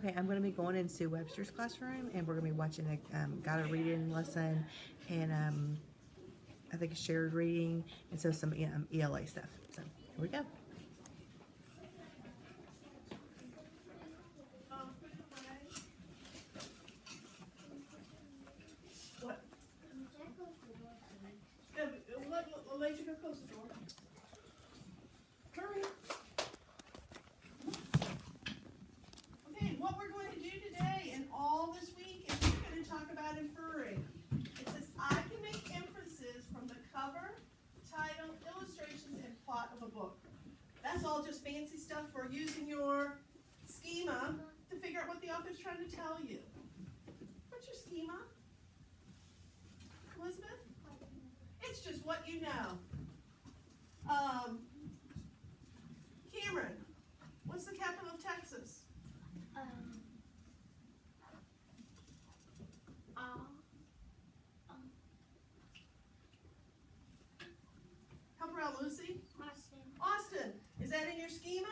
Okay, I'm going to be going in Sue Webster's classroom, and we're going to be watching a guided reading lesson, and I think a shared reading, and so some ELA stuff. So here we go. What? Let you go close the door. Hurry. Okay, what we're going to do today and all this week is we're going to talk about inferring. It says, I can make inferences from the cover, title, illustrations, and plot of a book. That's all just fancy stuff for using your schema to figure out what the author's trying to tell you. What's your schema? Elizabeth? It's just what you know. Cameron, what's the capital of Texas? Help her out, Lucy. Austin. Is that in your schema?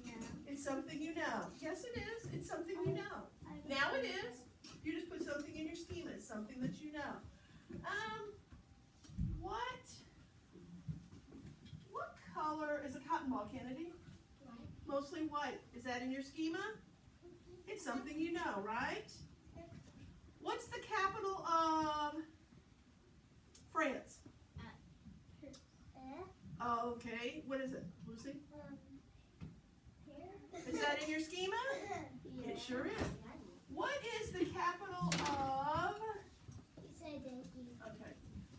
No. It's something you know. Yes, it is. It's something you know. Now it is. You just put something in your schema. It's something that you know. What color is a cotton ball, Kennedy? White. Mostly white. Is that in your schema? It's something you know, right? What's the capital of France? Oh, okay. What is it, Lucy? Is that in your schema? It sure is. What is the capital of... Okay.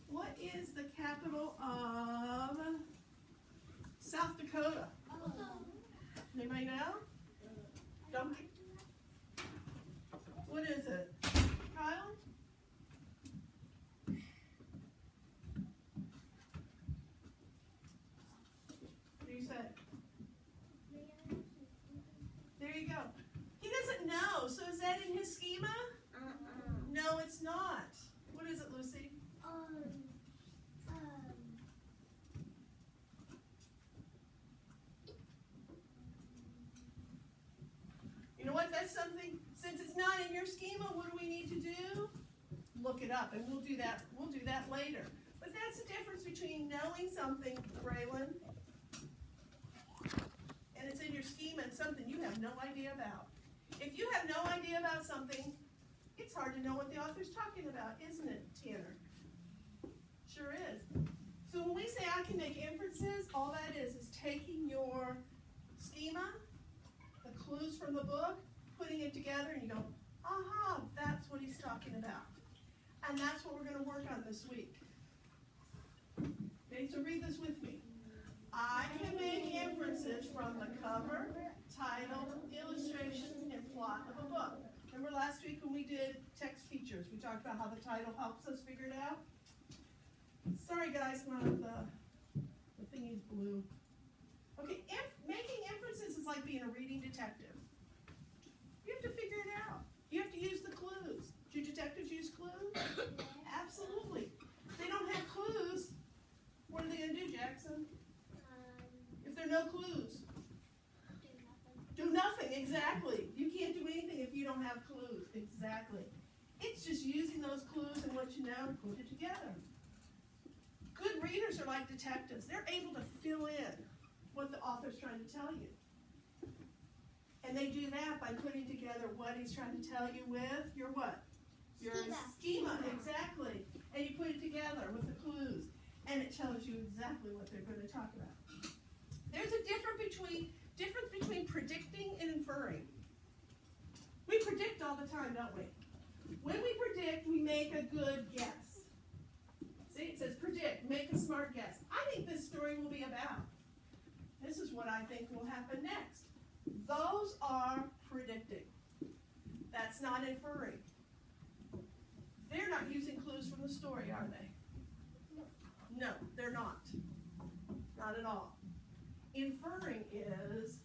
What is the capital of South Dakota? Anybody know? Donkey? What is it? Kyle? What do you say? There you go. He doesn't know. So is that in his schema? No, it's not. What is it, Lucy? You know what? That's something, since it's not in your schema, what do we need to do? Look it up, and we'll do that later. But that's the difference between knowing something, Braylon, and it's in your schema and something you have no idea about. If you have no idea about something, it's hard to know what the author's talking about, isn't it, Tanner? Sure is. So when we say I can make inferences, all that is taking your schema, the clues from the book, putting it together, and you go, aha, that's what he's talking about. And that's what we're going to work on this week. Okay, so read this with me. I can make inferences from the cover, title, illustrations, and plot of a book. Remember last week when we did text features, we talked about how the title helps us figure it out? Sorry guys, the thingy's blue. Okay, making inferences is like being a reading detective. You have to figure it out. You have to use the clues. Do detectives use clues? Absolutely. If they don't have clues, what are they going to do, Jackson? If there are no clues? Do nothing, exactly. You can't do anything if you don't have clues, exactly. It's just using those clues and what you know to put it together. Good readers are like detectives. They're able to fill in what the author's trying to tell you. And they do that by putting together what he's trying to tell you with your what? Your schema, exactly. And you put it together with the clues. And it tells you exactly what they're going to talk about. There's a difference between predicting and inferring. We predict all the time, don't we? When we predict, we make a good guess. See, it says predict, make a smart guess. I think this story will be about. This is what I think will happen next. Those are predicting. That's not inferring. They're not using clues from the story, are they? No, they're not. Not at all. Inferring is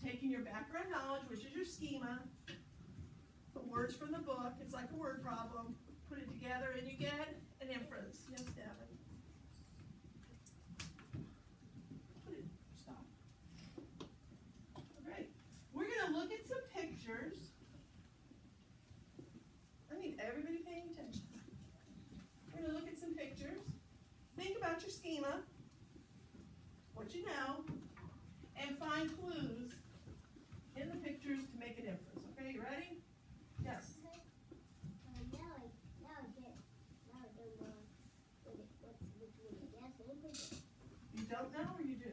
taking your background knowledge, which is your schema, put words from the book, it's like a word problem, put it together and you get an inference. Yes, Devin? Stop. All right. We're going to look at some pictures. pictures. I need everybody paying attention. We're going to look at some pictures. Think about your schema, what you know, and find clues in the pictures to make an inference. Okay, you ready? Yes. You don't know or you do?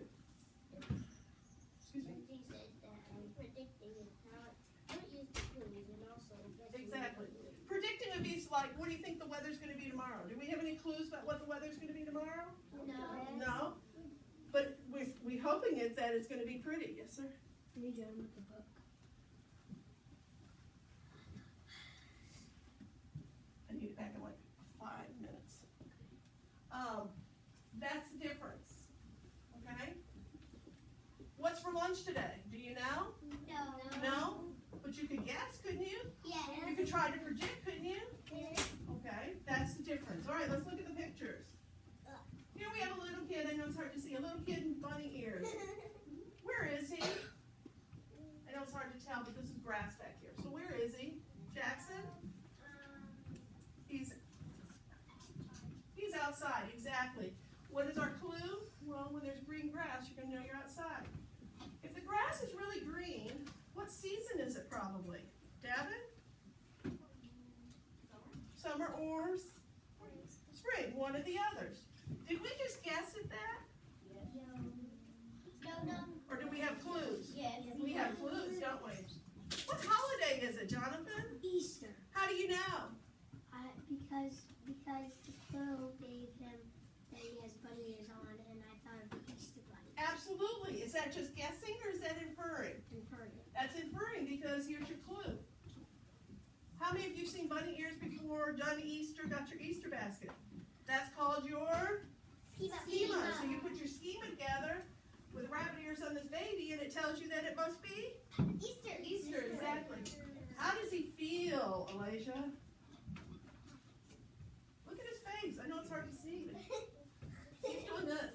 Excuse me? Exactly. Predicting would be like, what do you think the weather's going to be tomorrow? Do we have any clues about what the weather's going to be tomorrow? No. No? But we're hoping that it's going to be pretty. Yes, sir? Are you done with the book? I need it back in like 5 minutes. That's the difference. Okay? What's for lunch today? Do you know? No. No? But you could guess, couldn't you? Yes. You could try to predict, couldn't you? Yes. Okay, that's the difference. All right, let's look at the pictures. Here we have a little kid. I know it's hard to see. A little kid in bunny ears. Where is he? I know it's hard to tell, but this is grass back here. So where is he? Jackson? He's outside, exactly. What is our clue? Well, when there's green grass, you're going to know you're outside. If the grass is really green, what season is it probably? Devin? Summer or spring, one of the others. Did we just guess at that? No. Or do we have clues? Yes. We have clues, don't we? What holiday is it, Jonathan? Easter. How do you know? Because the crow gave him that he has bunny ears on, and I thought of the Easter bunny. Absolutely. Is that just guessing or is that inferring? Inferring. That's inferring because here's your clue. How many of you seen bunny ears before, done Easter, got your Easter basket? That's called your schema. So you put your schema together with rabbit ears on this baby and it tells you that it must be Easter. Easter, exactly. How does he feel, Elijah? Look at his face. I know it's hard to see, but he's doing this.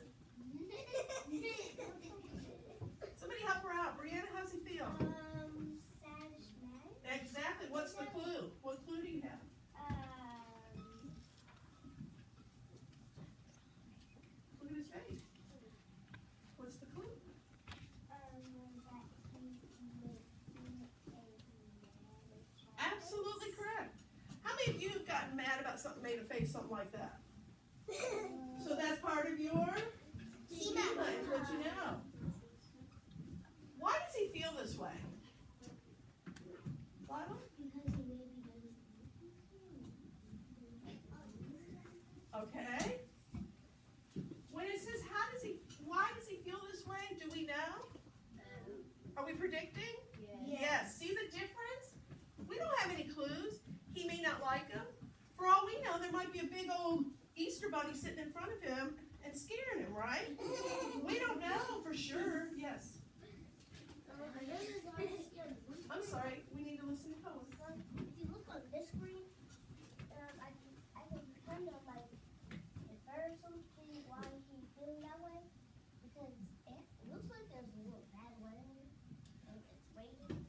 Somebody help her out. Brianna, how's he feel? Sad, mad. Exactly. What's the clue? What clue do you have? Look at his face. What's the clue? Absolutely correct. How many of you have gotten mad about something, made a face, something like that? So that's part of your schema. It's what you know. Why does he feel this way? Lionel? Okay. When it says why does he feel this way? Do we know? Are we predicting? Yes. See the difference? We don't have any clues. He may not like them. For all we know, there might be a big old Easter bunny sitting in front of him and scaring him, right? We don't know for sure. Yes. I'm sorry. We need to listen to Cohen. If you look on this screen, I can kind of like infer something why he's feeling that way. Because it looks like there's a little bad weather. It's raining.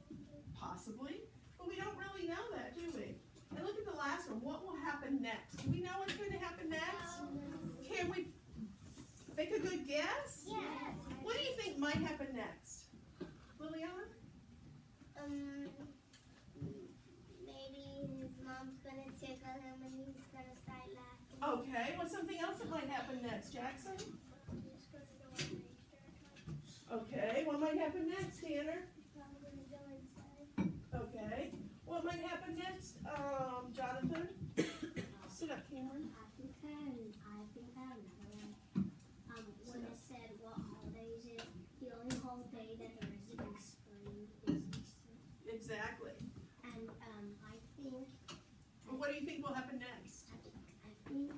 Possibly. But we don't really know that, do we? And look at the last one. What will happen next? Do we know what's going to happen next? Can we make a good guess? Yes. What do you think might happen next? Liliana? Maybe his mom's gonna tickle him and he's gonna start laughing. Okay. What's something else that might happen next, Jackson? Okay. What might happen next, Tanner? Okay. What might happen next, Jonathan? Sit up, Cameron. I think I have another one. When it said what holidays it, the only holiday that there is in spring is Easter. Exactly. And I think. Well, what do you think will happen next? I think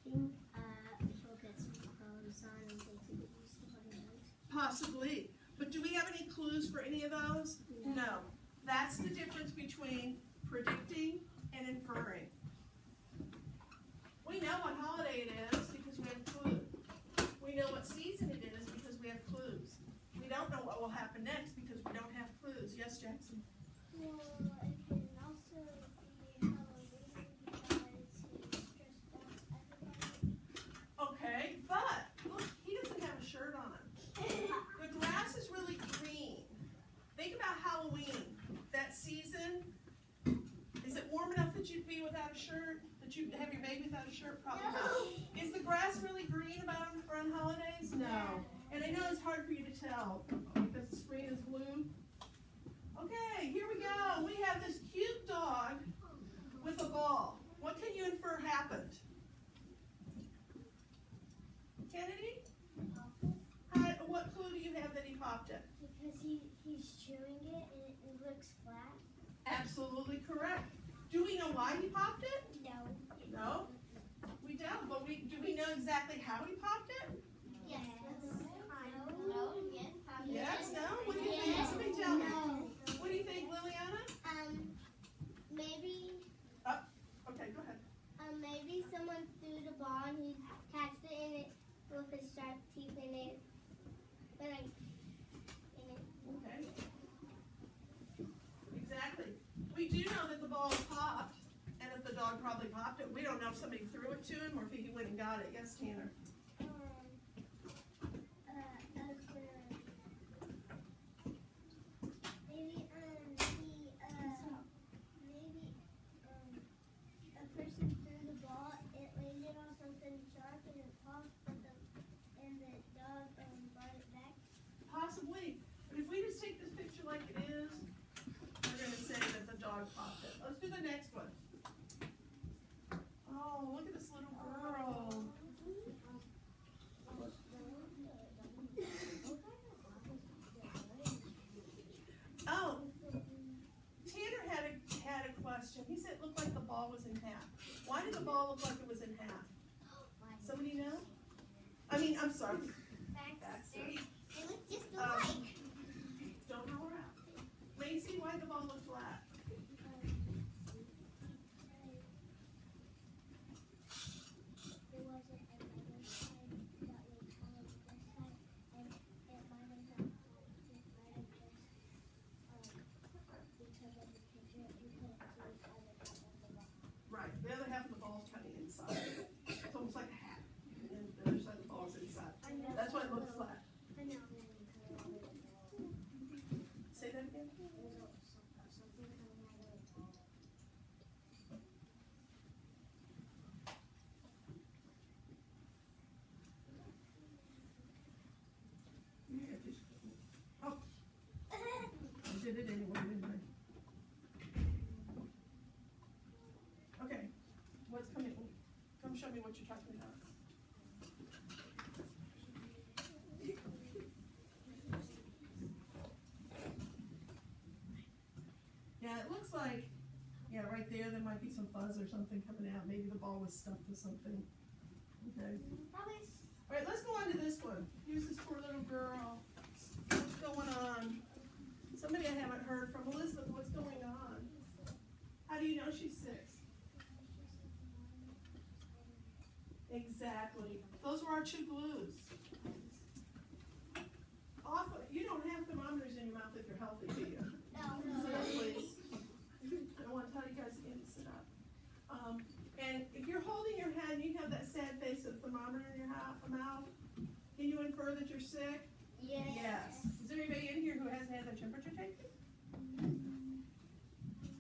he'll get some clothes on and go to the Easter bunny hunt. Possibly. But do we have any clues for any of those? No. That's the difference between predicting and inferring. We know what holiday it is because we have clues. We know what season it is because we have clues. We don't know what will happen next because we don't have clues. Yes, Jack? Jackson? Well, it can also be Halloween because he stressed out everybody. Okay, but look, he doesn't have a shirt on. The grass is really green. Think about Halloween. That season, is it warm enough that you'd be without a shirt? That you'd have your baby without a shirt? Probably not. Is the grass really green around holidays? No. And I know it's hard for you to tell because the screen is blue. Okay, here we go. We have this cute dog with a ball. What can you infer happened? Kennedy? What clue do you have that he popped it? Because he's chewing it and it looks flat. Absolutely correct. Do we know why he popped it? No. No? We don't, but do we know exactly how he popped it? Yes. No. Yes. Yes? No? What do you think? Somebody tell me. What do you think, Liliana? Maybe. Okay, go ahead. Maybe someone threw the ball and he catched it in it with his sharp teeth in it. Okay. Exactly. We do know that the ball popped, and if the dog probably popped it, we don't know if somebody threw it to him or if he went and got it. Yes, Tanner? Maybe a person threw the ball, it landed on something sharp and it popped, and the dog brought it back. Possibly. But if we just take this picture like it is, we're going to say that the dog popped it. Let's do the next one. Oh, look at this little girl. Oh, Tanner had a question. He said it looked like the ball was in half. Why did the ball look like it was in half? Somebody know? I'm sorry. Baxter. It looked just alike. Don't know her out. Macy, why did the ball look flat? There wasn't another side that was on this side, and it might have just because of the picture, you couldn't see the other half of the ball. Right, the other half of the ball is kind of inside. It's almost like a hat. And the other side of the ball is inside. That's why it looks flat. I know. Say that again? Something coming out of the ball. Oh, I did it anyway, didn't I? Okay, what's coming? Come show me what you're talking about. Yeah, it looks like, right there might be some fuzz or something coming out. Maybe the ball was stuffed with something. Okay. All right, let's go on to this one. Here's this poor little girl. What's going on? Somebody I haven't heard from. Elizabeth, what's going on? How do you know she's 6? Exactly. Those were our 2 glues. Often, you don't have thermometers in your mouth if you're healthy, do you? No. Sit up, please. I don't want to tell you guys again to sit up. And if you're holding your head and you have that sad face of thermometer in your mouth, can you infer that you're sick? Yes. Yes. Is there anybody in here who hasn't had their temperature taken?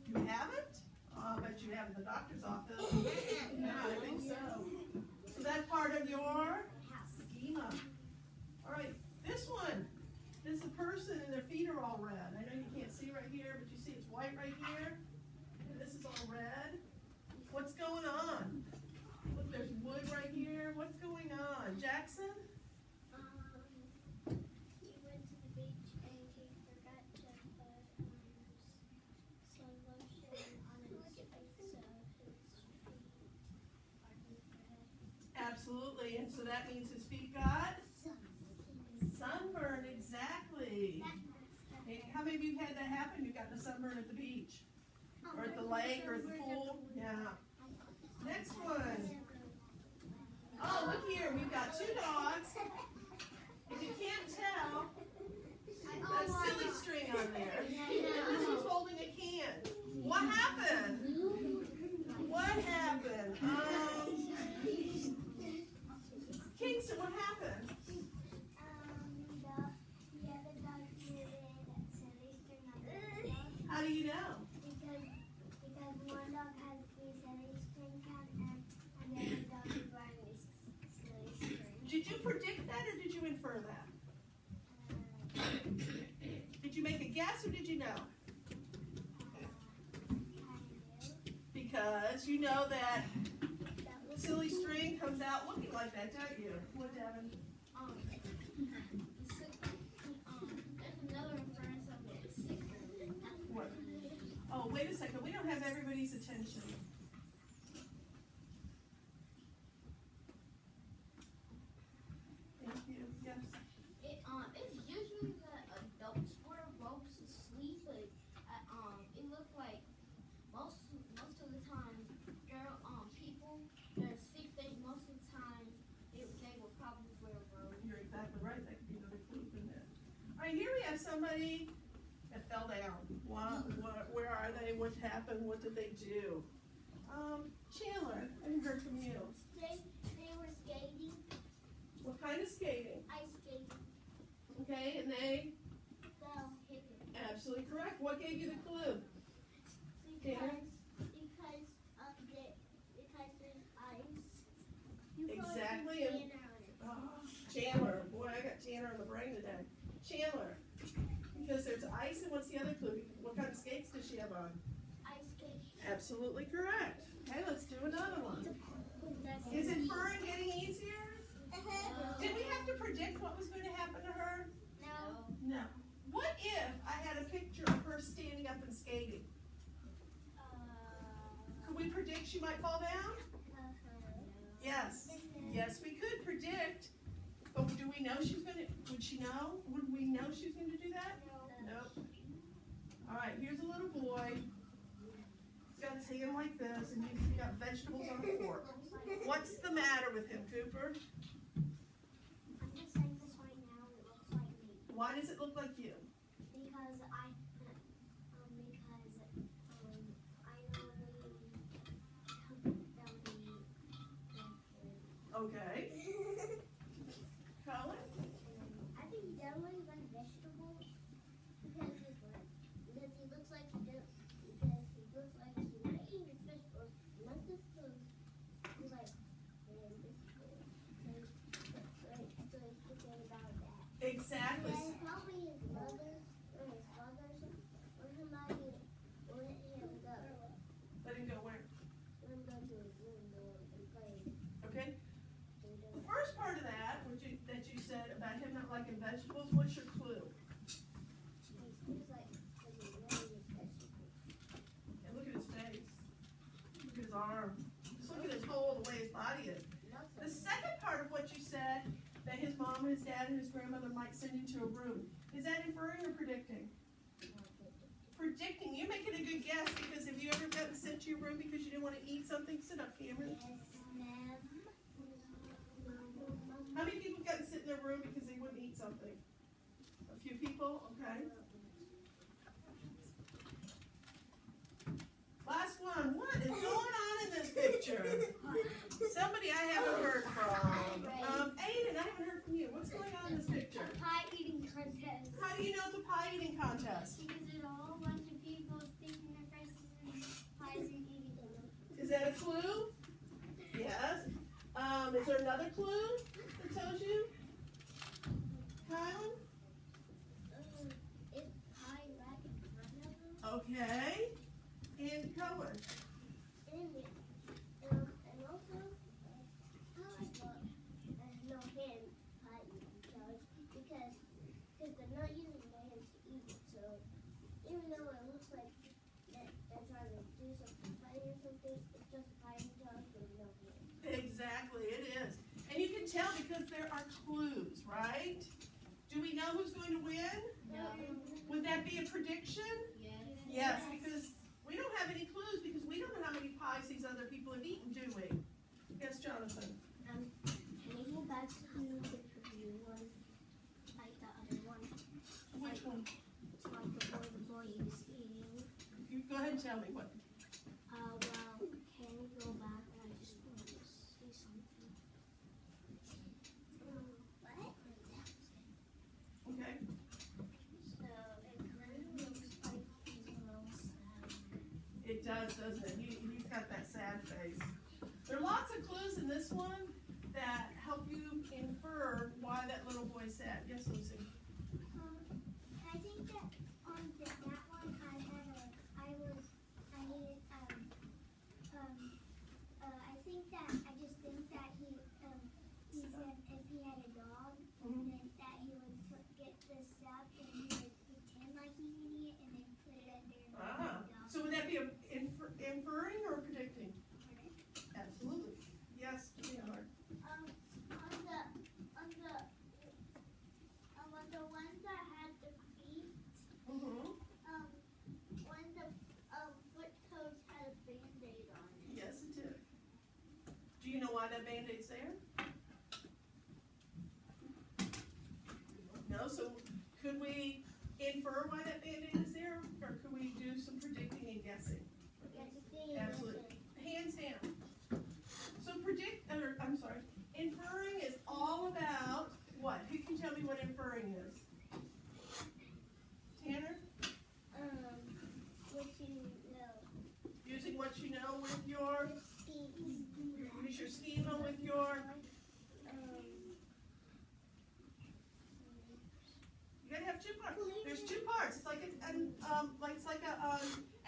You haven't? Oh, I bet you have in the doctor's office. Yeah, I think so. So that's part of your schema. All right, this one. This is a person and their feet are all red. I know you can't see right here, but you see it's white right here. And this is all red. What's going on? Look, there's wood right here. What's going on? Jackson? He went to the beach and he forgot to put some lotion on his face, so his feet are red. Absolutely. And so that means his feet got sunburn. Exactly. Hey, how many of you have had that happen? You've gotten a sunburn at the beach? Or at the lake or at the pool? Yeah. Next one. Oh, look here. We've got 2 dogs. If you can't tell, that's silly string on there. is, you know that silly string comes out looking like that, don't you? What, Devin? There's another inference of it. What? Oh, wait a second. We don't have everybody's attention. Thank you. Yes. It's usually that adults wear robes to sleep, but it looked like most of the time, people that are sick, most of the time they will probably wear a robe. You're exactly right. That could be another clue in there. All right, here we have somebody that fell down. Where are they? What happened? What did they do? Chandler, I haven't heard from you. They were skating, What kind of skating? ice skating. Okay, and they Fell, hit it. absolutely correct. What gave you the clue? Because there's ice. You put Exactly, and- Banana on it. Oh, Chandler. Boy, I got Chandler on the brain today. Chandler. Because there's ice, and what's the other clue? What kind of skates does she have on? Ice skating. Absolutely correct. Okay, let's do another one. Is inferring getting easier? Did we have to predict what was going to happen to her? No. No. What if I had a picture of her standing up and skating? Could we predict she might fall down? Yes. Yes, we could predict. But do we know she's going to, would she know? Would we know she was going to do that? Nope. All right, here's a little boy. He's got his hand like this, and he's got vegetables on a fork. What's the matter with him, Cooper? I'm just saying this right now, it looks like me. Why does it look like you? Because I normally Okay. Colin? I think he definitely like vegetables because he looks like he's not eating his vegetables. Once this food, he's like, man, this is good. So he's thinking about that. Exactly. And probably his mother or his father or somebody will let him go. Let him go where? Let him go to his room and play. Okay. The first part of that, that you said about him not liking vegetables, what's your clue? He's like, because he really eats vegetables. And look at his face. Look at his arm. Just look at his whole, the way his body is. The second part of what you said, that his mom, his dad, and his grandmother might send him to a room, is that inferring or predicting? Predicting. You're making a good guess, because have you ever gotten sent to your room because you didn't want to eat something? Sit up, Cameron. How many people got to sit in their room because they wouldn't eat something? A few people? Okay. Last one. What is going on in this picture? Somebody I haven't heard from. Aiden, I haven't heard from you. What's going on in this picture? Pie eating contest. How do you know it's a pie eating contest? Because there's a whole bunch of people sticking their faces in pies and eating them. Is that a clue? Yes. Is there another clue that tells you? Kyle? It's pie right in front of them. Okay. And Cohen? And also, no hand pie eating challenge because they're not using their hands to eat it. So even though it looks like that they're trying to do something funny or something, it's just a pie eating challenge with no hands. Exactly, it is. And you can tell because there are clues, right? Do we know who's going to win? No. Would that be a prediction? Yes, because we don't have any clues because we don't know how many pies these other people have eaten, do we? Yes, Jonathan. Can we go back to the preview one? Like the other one? Which one? It's like the boy he was eating. You go ahead and tell me what. Well, can we go back? I just want to see something. What? Okay. So it kind of looks like he's a little sad. It does, doesn't it? He's got that sad face. There are lots of clues in this one that help you infer why that little boy is sad. Yes, Lucy. I think that on that one I needed that Band-Aid's there? No, so could we infer why that Band-Aid is there, or could we do some predicting and guessing? Absolutely. Hands down. So inferring is all about what? Who can tell me what inferring is? Tanner? What you know. Using what you know with your, use your schema with your, you gotta have two parts. There's two parts. It's like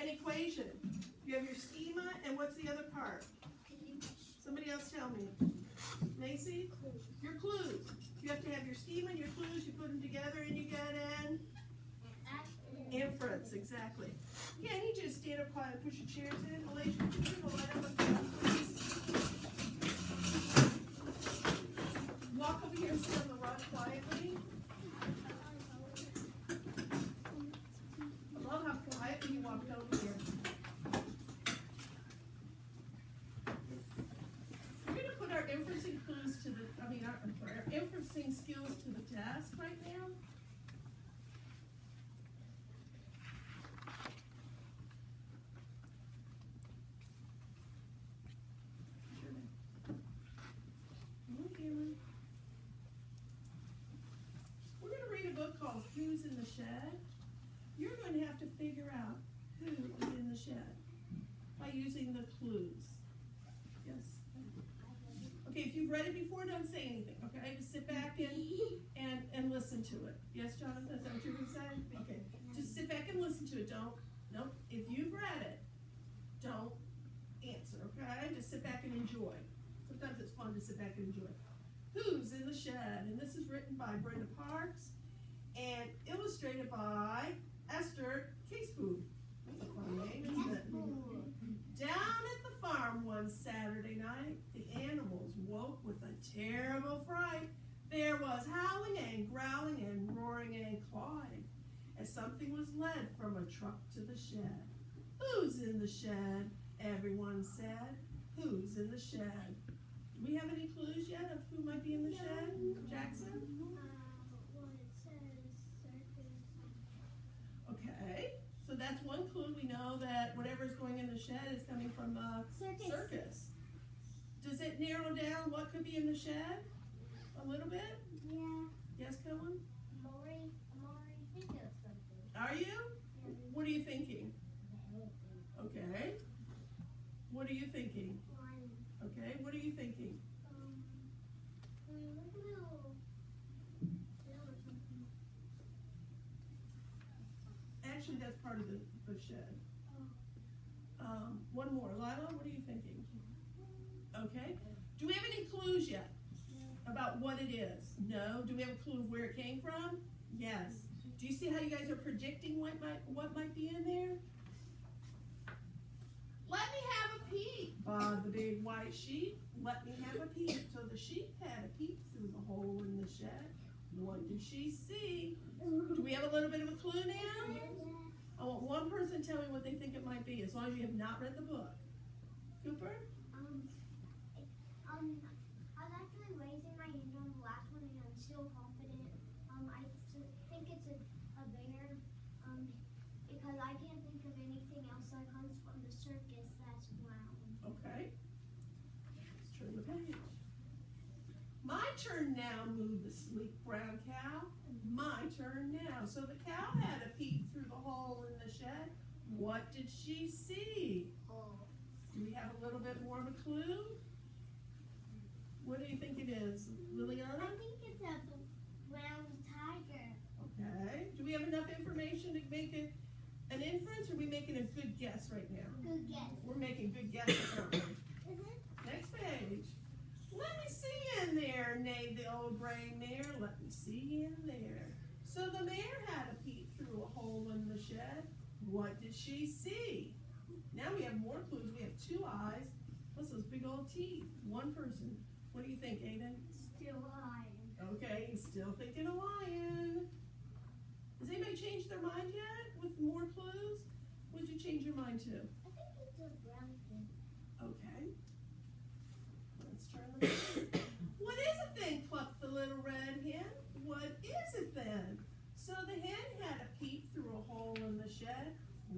an equation. You have your schema, and what's the other part? Somebody else tell me. Macy? Your clues. You have to have your schema and your clues. You put them together, and you get an inference. Exactly. Yeah, I need you to stand up quiet and push your chairs in. Alicia, can you go right up with them, please? Walk over here and sit on the rug quietly. I love how quietly you walked over here. We're going to put our inferencing clues to the, our inferencing skills to the test right now. We're going to read a book called Who's in the Shed? You're going to have to figure out who is in the shed by using the clues. Yes? Okay, if you've read it before, don't say anything, okay? Just sit back and listen to it. Yes, Jonathan, is that what you're going to say? Okay, just sit back and listen to it. Nope, if you've read it, don't answer, okay? Just sit back and enjoy. Sometimes it's fun to sit back and enjoy. Who's in the Shed? And this is written by Brenda Parks and illustrated by Esther Caseboom. That's a fun name, isn't it? Down at the farm one Saturday night, the animals woke with a terrible fright. There was howling and growling and roaring and clawing as something was led from a truck to the shed. Who's in the shed? Everyone said. Who's in the shed? Do we have any clues yet of who might be in the shed? Jackson? Okay, so that's one clue. We know that whatever's going in the shed is coming from a circus. Does it narrow down what could be in the shed? A little bit? Yeah. Yes, Cohen? I'm already thinking of something. Are you? What are you thinking? Okay. What are you thinking? Okay, what are you thinking? Actually, that's part of the shed. One more. Lila, what are you thinking? Okay. Do we have any clues yet about what it is? No. Do we have a clue of where it came from? Yes. Do you see how you guys are predicting what might be in there? Let me have a peek. The big white sheep. Let me have a peek. So the sheep had a peek through the hole in the shed. What did she see? Do we have a little bit of a clue now? I want one person to tell me what they think it might be, as long as you have not read the book. Cooper? I was actually raising my hand on the last one, and I'm still confident. I think it's a bear, because I can't think of anything else that comes from the circus that's brown. Okay. Let's turn the page. My turn now, moved the sleek brown cow. My turn now. So the cow had a peek through the hole in the shed. What did she see? Do we have a little bit more of a clue? What do you think it is, Liliana? I think it's a brown tiger. Okay. Do we have enough information to make an inference, or are we making a good guess right now? Good guess. We're making good guesses, aren't we? Next page. Let me see in there, neighed the old gray mare. Let me see in there. So the mare had a peek through a hole in the shed. What did she see? Now we have more clues. We have two eyes, plus those big old teeth. One person. What do you think, Aiden? Still a lion. Okay, he's still thinking a lion. Has anybody changed their mind yet with more clues? What did you change your mind to? I think it's a brown thing. Okay. Let's turn the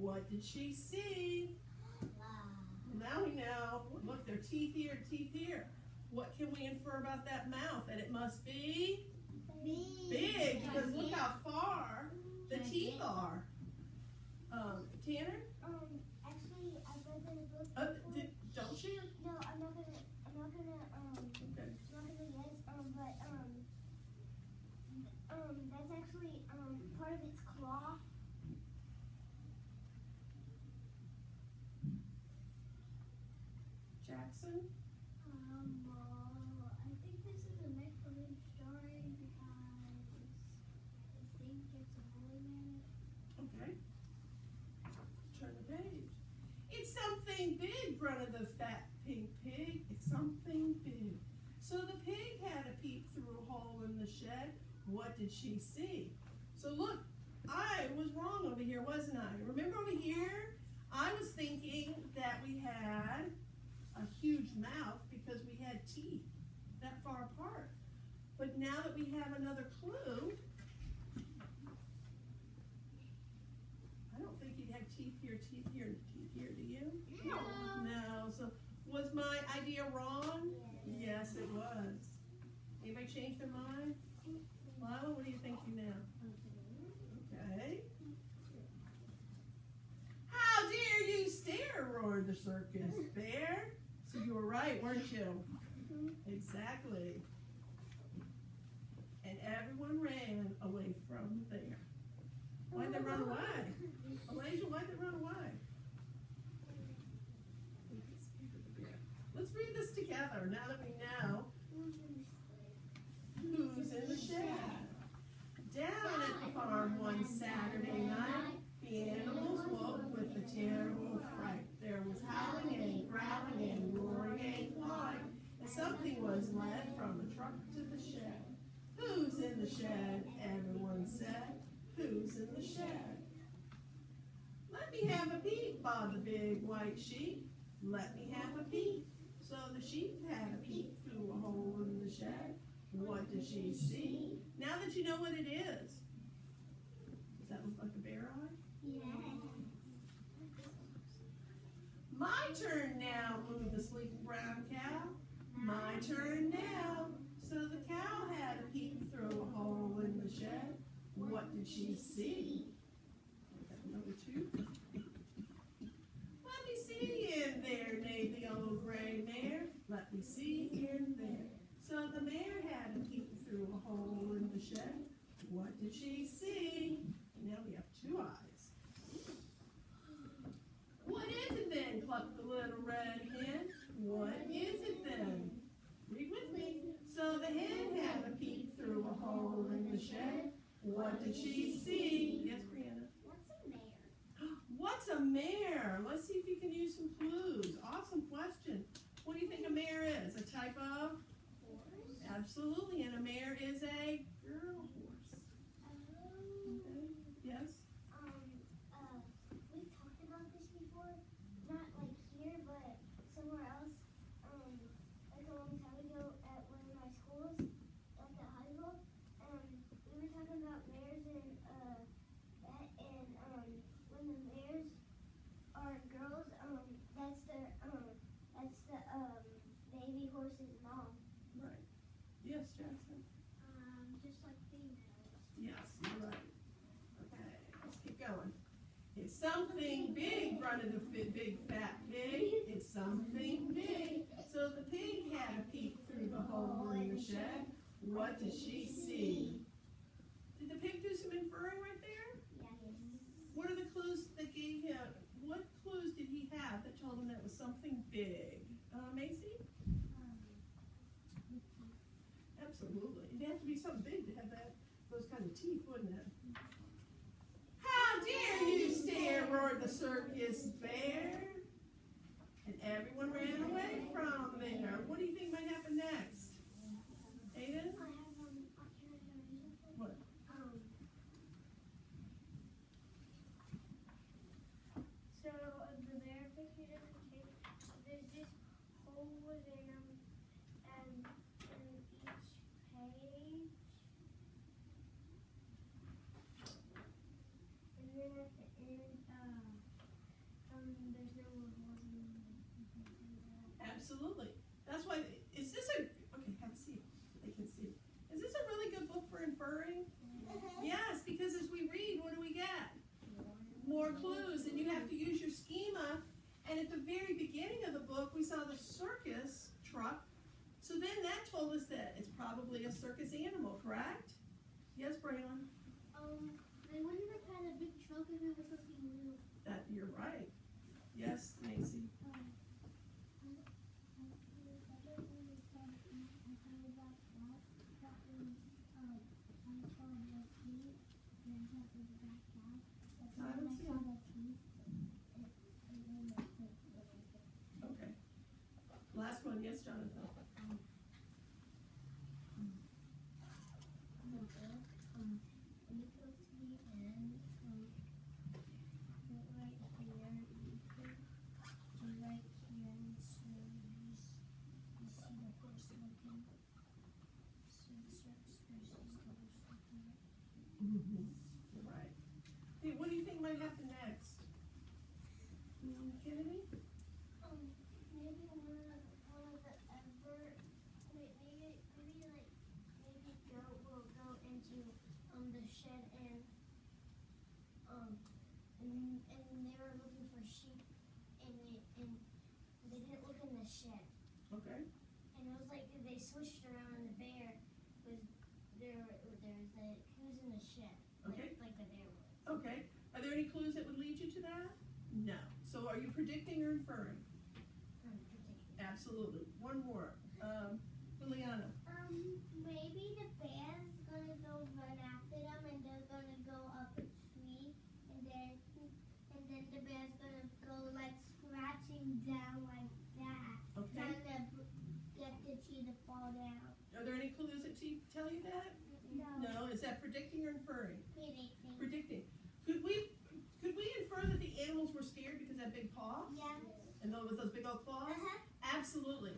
What did she see? Now we know. Look, there are teeth here, teeth here. What can we infer about that mouth? That it must be big, because look how far the teeth are. Tanner? Actually, I read in a book. Don't share. No, I'm not gonna, Okay. I'm not gonna guess, that's actually, part of its claw. Jackson? I think this is a make-believe story because I think it's a woolly mammoth. Okay. Turn the page. It's something big, grunted the fat pink pig. It's something big. So the pig had a peep through a hole in the shed. What did she see? So look, I was wrong over here, wasn't I? Remember over here, I was thinking that we had a huge mouth because we had teeth that far apart. But now that we have another clue, I don't think you'd have teeth here, teeth here, and teeth here, do you? No. No. So was my idea wrong? Yes, it was. Anybody change their mind? Lila, what are you thinking now? Okay. How dare you stare, roared the circus bear. So you were right, weren't you? Exactly. And everyone ran away from there. Why'd they run away? Elijah, why'd they run away? Let's read this together now that we know who's in the shed. Down at the farm one Saturday night, the animals woke with a terrible fright. There was howling and growling and roaring and clawing, and something was led from the truck to the shed. Who's in the shed? Everyone said. Who's in the shed? Let me have a peep, bawled the big white sheep. Let me have a peep. So the sheep had a peep through a hole in the shed. What did she see? Now that you know what it is, does that look like a bear eye? Yeah. My turn now, mooed the sleepy brown cow. My turn now. So the cow had a peep through a hole in the shed. What did she see? Number two. Let me see in there, neighed the old gray mare. Let me see in there. So the mare had a peep through a hole in the shed. What did she see? Now we have two eyes. What is it then? Clucked the little red hen. What is it then? Read with me. So the hen had a peep through a hole in the shed. What did she see? Yes, Brianna. What's a mare? What's a mare? Let's see if you can use some clues. Awesome question. What do you think a mare is? A type of? Horse? Absolutely, and a mare is a girl horse. Okay. Yes? We've talked about this before, not like here, but somewhere else, like a long time ago at one of my schools, at the high school, we were talking about mares and, when the mares are girls, that's the baby horse's mom. Right. Yes, Jackson? Just like females. Yes, you're right. Okay, let's keep going. It's something big, grunted the big fat pig. It's something big. So the pig had a peek through the hole in the shed. What did she see? Did the pig do some inferring right there? Yes. What are the clues that gave him? What clues did he have that told him that it was something big? Macy? Absolutely. It'd have to be something big to have those kind of teeth, wouldn't it? How dare you stare, roared the circus bear. And everyone ran away from there. What do you think might happen next? Aiden? What? So the bear picture doesn't change. There's just holes in them, and in each page. And then at the end, there's no holes in Absolutely. That's why, is this a, okay, have a seat. They can see. Is this a really good book for inferring? Yes, because as we read, what do we get? More clues, and you have to use your schema. And at the very beginning of the book, we saw the circus truck. So then that told us that it's probably a circus animal, correct? Yes, Braylon? They wouldn't have had a big truck if it was something new. That, you're right. Yes, Macy. I don't see it. Okay. Last one, yes, Jonathan. You're right. Hey, what do you think might happen next? Kennedy? Maybe one of the ever, maybe goat will go into the shed and they were looking for sheep and they didn't look in the shed. Okay. And it was like they switched around and the bear was there's like who's in the shed. Okay. Like the bear was. Okay. Are there any clues that would lead you to that? No. So are you predicting or inferring? Absolutely. One more. Liliana. Maybe the bear's gonna go run after them and they're gonna go up a tree and then the bear's gonna go like scratching down like that. Okay. Trying to get the tree to fall down. Are there any clues that tell you that? No. Is that predicting or inferring? Predicting. Predicting. Could we infer that the animals were scared because of that big paw? Yeah. And with those big old claws? Uh-huh. Absolutely.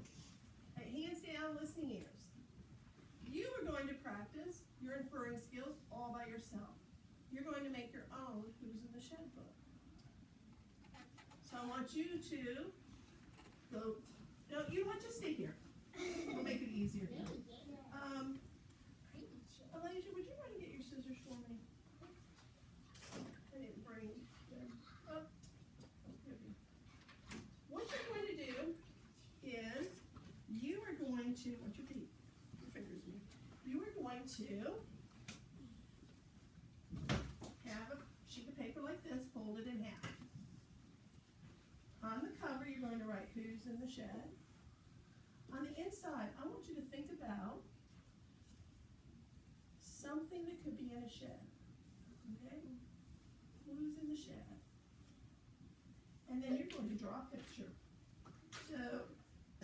Hands down, listening ears. You are going to practice your inferring skills all by yourself. You're going to make your own Who's in the Shed book. So I want you to go, no, you know what, just stay here. We'll make it easier now. Elijah, would you run and get your scissors for me? I didn't bring them. Oh, here we go. What you're going to do is you are going to, watch your feet, your fingers me. You are going to have a sheet of paper like this, folded in half. On the cover, you're going to write Who's in the Shed. On the inside, I want you to think about something that could be in a shed. Okay? Who's in the shed? And then you're going to draw a picture. So,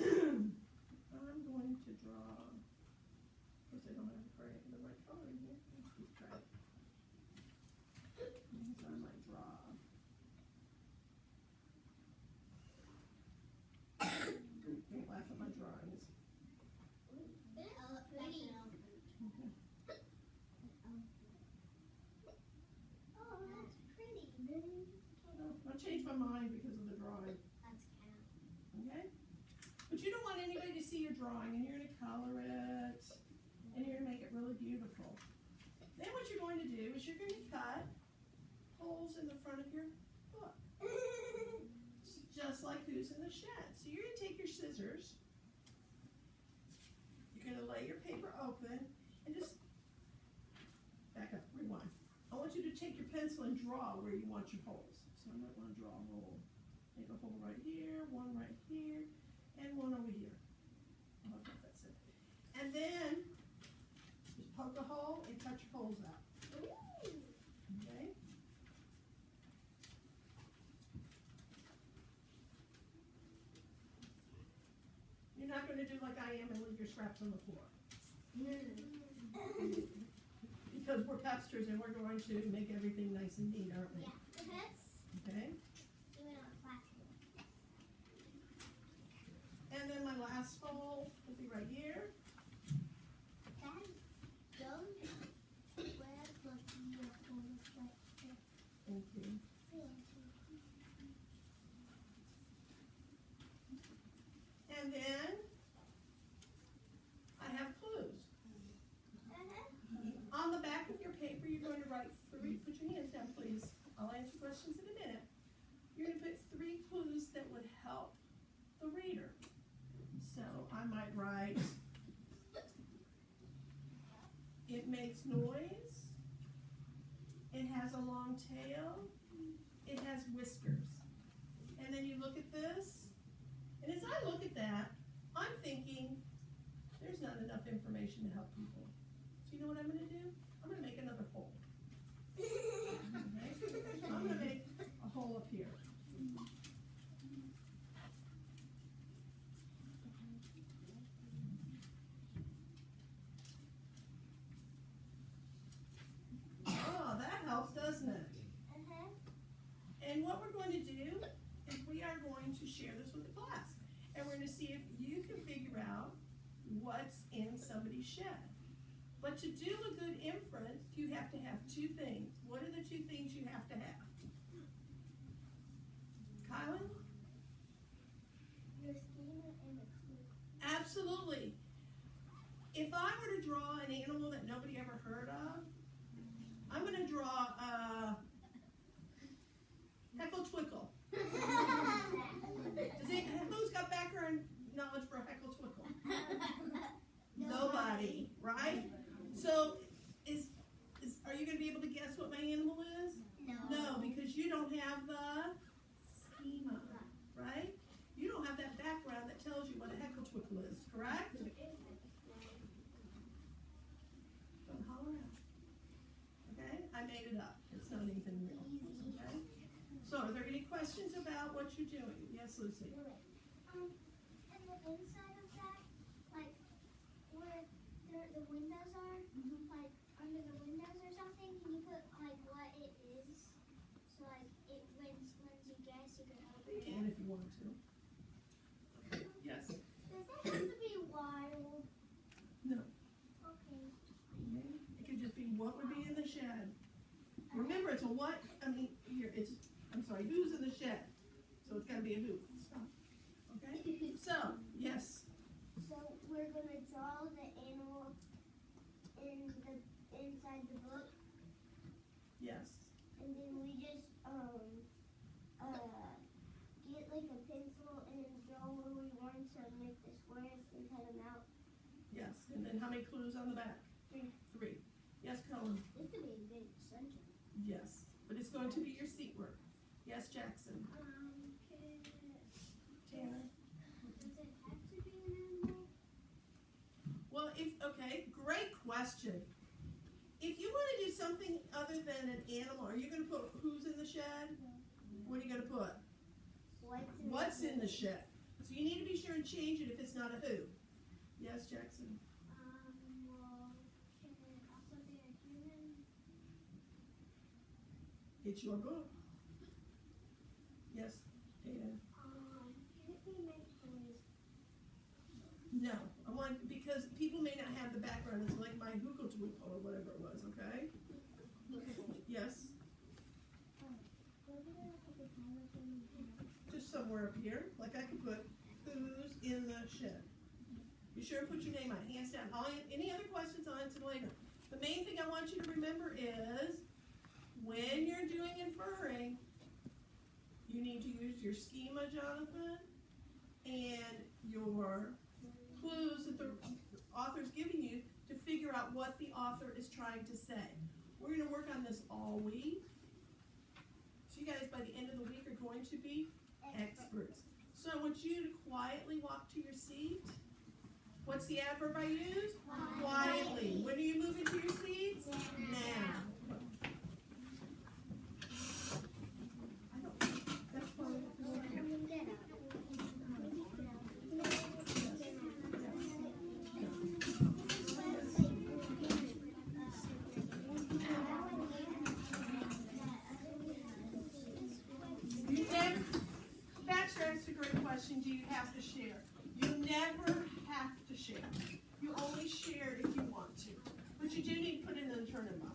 I'm going to draw, of course I don't have the right color in here. Let's keep track. So I might draw. Don't laugh at my drawings. I changed my mind because of the drawing. Okay? But you don't want anybody to see your drawing, and you're going to color it, and you're going to make it really beautiful. Then what you're going to do is you're going to cut holes in the front of your book. Just like Who's in the Shed. So you're going to take your scissors, you're going to lay your paper open, and just back up, rewind. I want you to take your pencil and draw where you want your holes. So I might want to draw a hole. Make a hole right here, one right here, and one over here. I don't know if that's it. And then just poke a hole and cut your holes out. Okay? You're not going to do like I am and leave your scraps on the floor. Because we're pepsters and we're going to make everything nice and neat, aren't we? Yeah. Okay? And then my last hole will be right here. Thank you. I might write, it makes noise, it has a long tail, it has whiskers. And then you look at this, and as I look at that, I'm thinking, there's not enough information to help people. So you know what I'm gonna do? I'm gonna make another hole. Okay? I'm gonna make a hole up here. Oh, that helps, doesn't it? And what we're going to do is we are going to share this with the class. And we're going to see if you can figure out what's in somebody's shed. But to do a good inference, you have to have two things. What are the two things you have to have? Kylan? Your schema and the clue. Absolutely. If I were to draw an animal that nobody ever heard of, I'm going to draw Heckle Twickle. Who's got background knowledge for Heckle Twickle? Nobody, right? So, are you going to be able to guess what my animal is? No, because you don't have the schema, right? You don't have that background that tells you what a Heckle Twickle is, correct? Don't holler out. Okay? I made it up. It's not anything real. Okay? So, are there any questions about what you're doing? Yes, Lucy? And the inside of that, like where the windows are, like under the windows or something, can you put like what it is? So like it when you guess you can open You it. can if you want to. Yes? Does that have to be wild? No. Okay. It could just be what would be in the shed. Remember, it's a what, I'm sorry, who's in the shed? So it's got to be a who. Stop. Okay? So, yes. So we're gonna draw the animal inside the book, Yes. and then we just get like a pencil and draw where we want to make the squares and cut them out. Yes. And then how many clues on the back? 3. 3. Yes, Colin? This could be a big center. Yes. But it's going to be your seat work. Yes, Jackson? Tanner? Does it have to be an animal? Well, okay, great question. If you want to do something other than an animal, are you going to put who's in the shed? What are you going to put? What's in the shed? So you need to be sure and change it if it's not a who. Yes, Jackson? Well, can it also be a human? It's your book. Yes, Dana? Can it be made toys? No, I want, because people may not have the background. It's like my Hookle Twinkle or whatever it was, okay? Yes? Just somewhere up here, like I could put who's in the shed. Be sure to put your name on it, hands down. Any other questions, I'll answer later. The main thing I want you to remember is when you're doing inferring, you need to use your schema, Jonathan, and your clues that the author's giving you to figure out what the author is trying to say. We're going to work on this all week. So you guys, by the end of the week, are going to be experts. So I want you to quietly walk to your seat. What's the adverb I use? Quietly. When are you moving to your seats? Now. That's fine. You never, that's a great question. Do you have to share? You never have to share. You only share if you want to. But you do need to put it in the turn-in box.